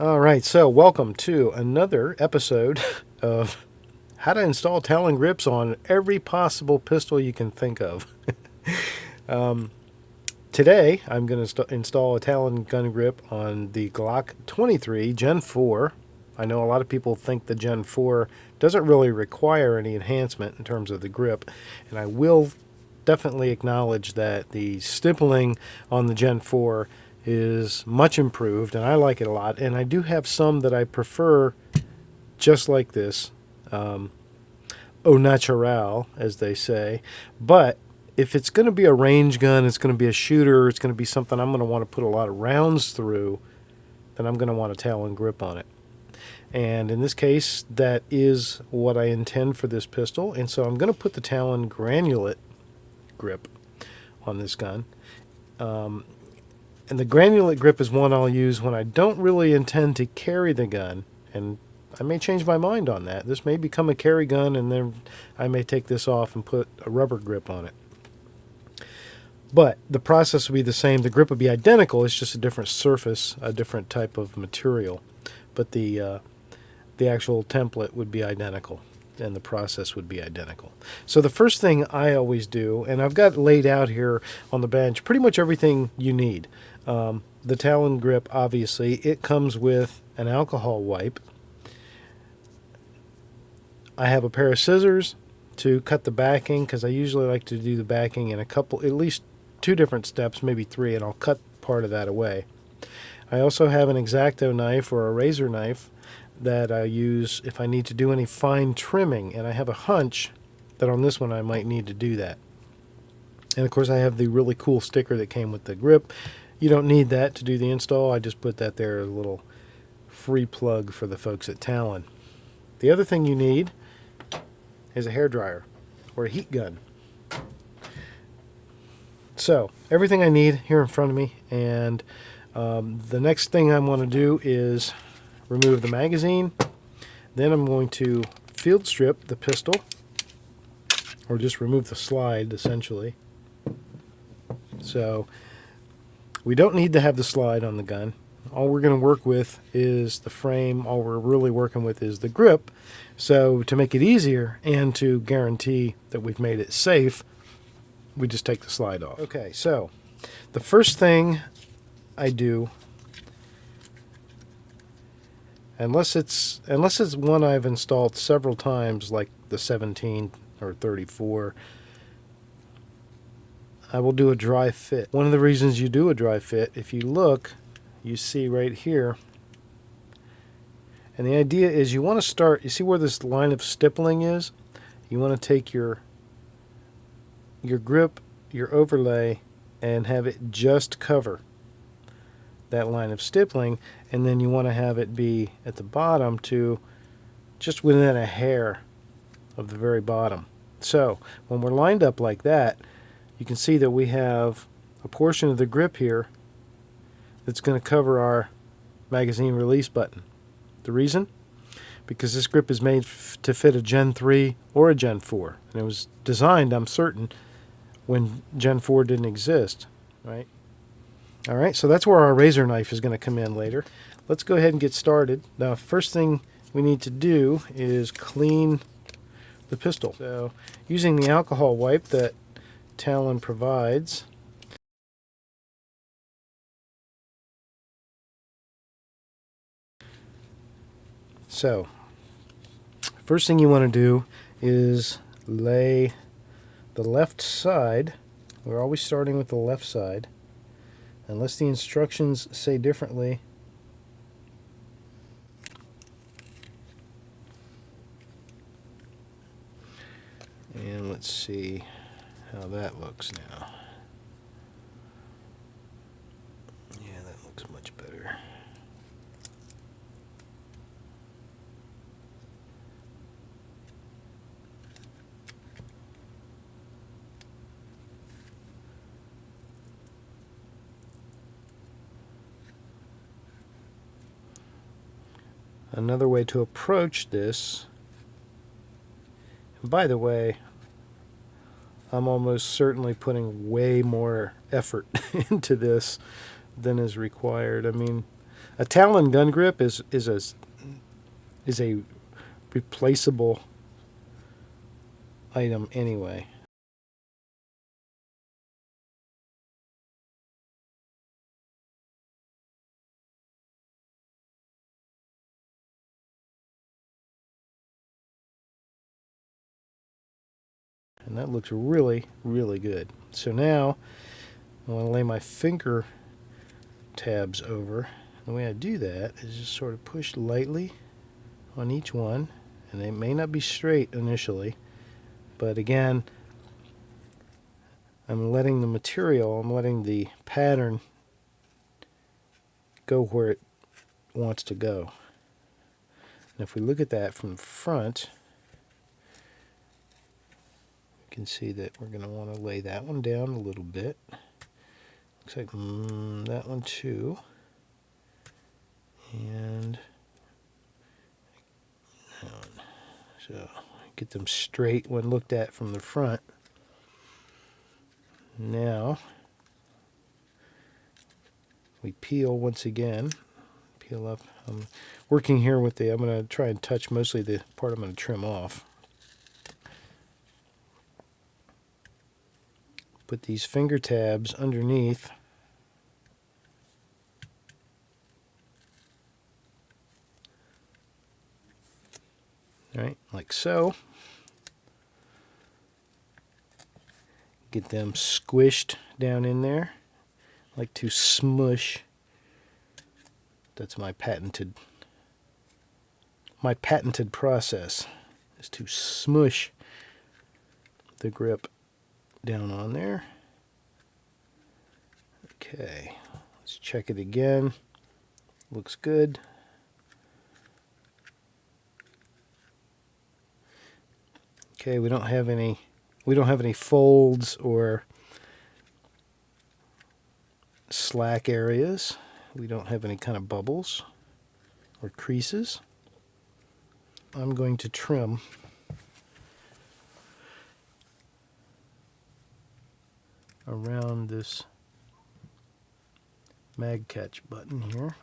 All right, so welcome to another episode of how to install Talon grips on every possible pistol you can think of. Today, I'm going to install a Talon gun grip on the Glock 23 Gen 4. I know a lot of people think the Gen 4 doesn't really require any enhancement in terms of the grip, and I will definitely acknowledge that the stippling on the Gen 4 is much improved, and I like it a lot. And I do have some that I prefer just like this, au naturel, as they say. But if it's going to be a range gun, it's going to be a shooter, it's going to be something I'm going to want to put a lot of rounds through, then I'm going to want a Talon grip on it. And in this case, that is what I intend for this pistol. And so I'm going to put the Talon granulate grip on this gun. And the granulate grip is one I'll use when I don't really intend to carry the gun. And I may change my mind on that. This may become a carry gun, and then I may take this off and put a rubber grip on it. But the process will be the same. The grip will be identical. It's just a different surface, a different type of material. But the actual template would be identical, and the process would be identical. So the first thing I always do, and I've got laid out here on the bench pretty much everything you need. The Talon grip, obviously, it comes with an alcohol wipe. I have a pair of scissors to cut the backing, because I usually like to do the backing in at least 2 different steps, maybe 3, and I'll cut part of that away. I also have an X-Acto knife or a razor knife that I use if I need to do any fine trimming, and I have a hunch that on this one I might need to do that. And of course I have the really cool sticker that came with the grip. You don't need that to do the install. I just put that there as a little free plug for the folks at Talon. The other thing you need is a hairdryer or a heat gun. So everything I need here in front of me, and the next thing I want to do is remove the magazine. Then I'm going to field strip the pistol, or just remove the slide essentially. So we don't need to have the slide on the gun. All we're going to work with is the frame. All we're really working with is the grip. So to make it easier and to guarantee that we've made it safe, we just take the slide off. Okay, so the first thing I do, unless it's one I've installed several times, like the 17 or 34, I will do a dry fit. One of the reasons you do a dry fit, if you look, you see right here, and the idea is you want to start, you see where this line of stippling is? You want to take your grip, your overlay, and have it just cover that line of stippling, and then you want to have it be at the bottom to just within a hair of the very bottom. So when we're lined up like that, you can see that we have a portion of the grip here that's going to cover our magazine release button. The reason? Because this grip is made to fit a Gen 3 or a Gen 4. And it was designed, I'm certain, when Gen 4 didn't exist, right? All right, so that's where our razor knife is going to come in later. Let's go ahead and get started. Now, first thing we need to do is clean the pistol. So using the alcohol wipe that Talon provides, so first thing you want to do is lay the left side. We're always starting with the left side, unless the instructions say differently. And let's see how that looks now. Yeah, that looks much better. Another way to approach this, and by the way, I'm almost certainly putting way more effort into this than is required. I mean, A Talon gun grip is a replaceable item anyway. And that looks really, really good. So now I want to lay my finger tabs over. The way I do that is just sort of push lightly on each one, and they may not be straight initially, but again, I'm letting the pattern go where it wants to go. And if we look at that from the front, you can see that we're going to want to lay that one down a little bit. Looks like that one too. And that one. So get them straight when looked at from the front. Now we peel once again. Peel up. I'm working here with I'm going to try and touch mostly the part I'm going to trim off. Put these finger tabs underneath. All right, like so. Get them squished down in there. I like to smush. That's my patented process, is to smush the grip down on there. Okay, let's check it again. Looks good. Okay, we don't have any folds or slack areas. We don't have any kind of bubbles or creases. I'm going to trim around this mag catch button here.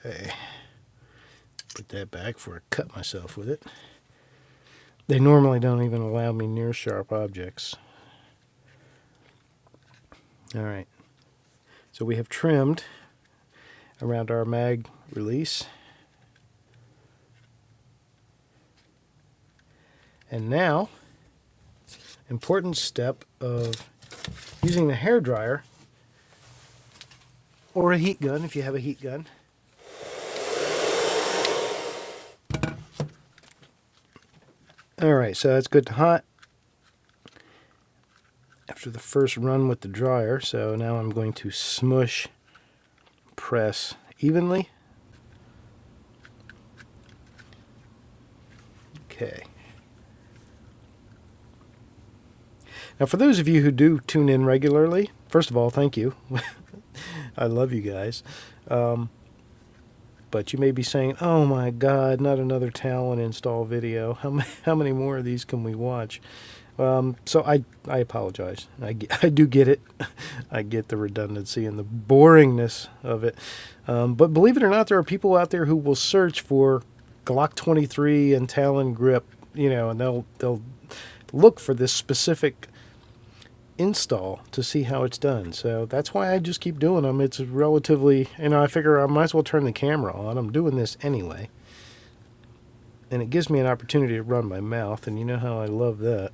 Okay, put that back before I cut myself with it. They normally don't even allow me near sharp objects. All right, so we have trimmed around our mag release. And now, important step of using the hairdryer or a heat gun if you have a heat gun. All right, so that's good and hot after the first run with the dryer. So now I'm going to smush, press evenly. Okay. Now, for those of you who do tune in regularly, first of all, thank you. I love you guys. But you may be saying, oh my God, not another Talon install video. How many more of these can we watch? So I apologize. I do get it. I get the redundancy and the boringness of it. But believe it or not, there are people out there who will search for Glock 23 and Talon grip, and they'll look for this specific install to see how it's done. So that's why I just keep doing them. It's relatively, I figure I might as well turn the camera on. I'm doing this anyway. And it gives me an opportunity to run my mouth, and you know how I love that.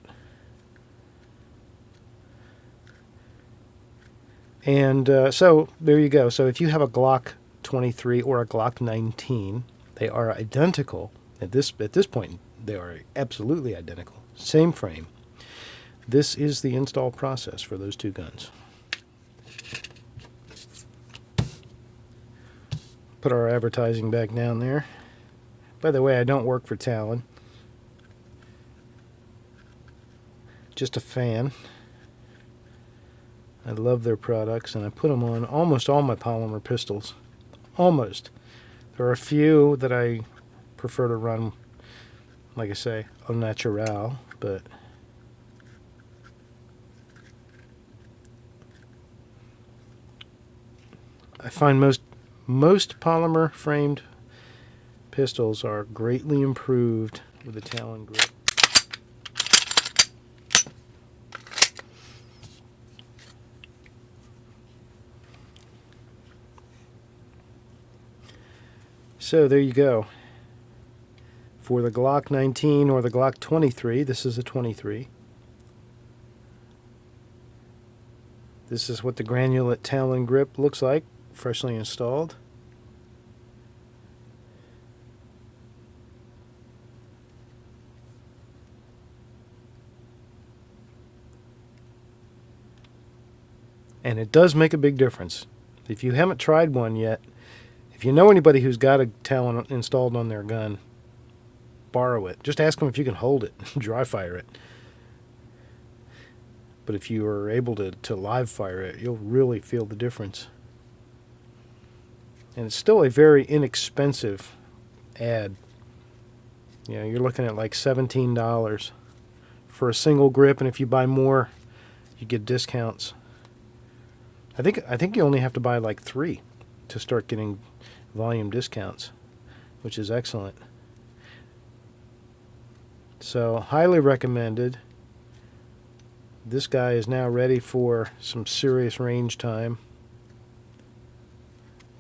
And so there you go. So if you have a Glock 23 or a Glock 19, they are identical. At this point, they are absolutely identical. Same frame. This is the install process for those two guns. Put our advertising back down there. By the way, I don't work for Talon. Just a fan. I love their products, and I put them on almost all my polymer pistols. Almost. There are a few that I prefer to run, like I say, au naturel, but I find most polymer framed pistols are greatly improved with a Talon grip. So there you go. For the Glock 19 or the Glock 23, this is a 23. This is what the granulate Talon grip looks like, freshly installed. And it does make a big difference. If you haven't tried one yet, if you know anybody who's got a Talon installed on their gun, borrow it. Just ask them if you can hold it, dry fire it. But if you are able to live fire it, you'll really feel the difference. And it's still a very inexpensive ad. You know, you're looking at like $17 for a single grip, and if you buy more, you get discounts. I think you only have to buy like 3 to start getting volume discounts, which is excellent. So, highly recommended. This guy is now ready for some serious range time.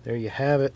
There you have it.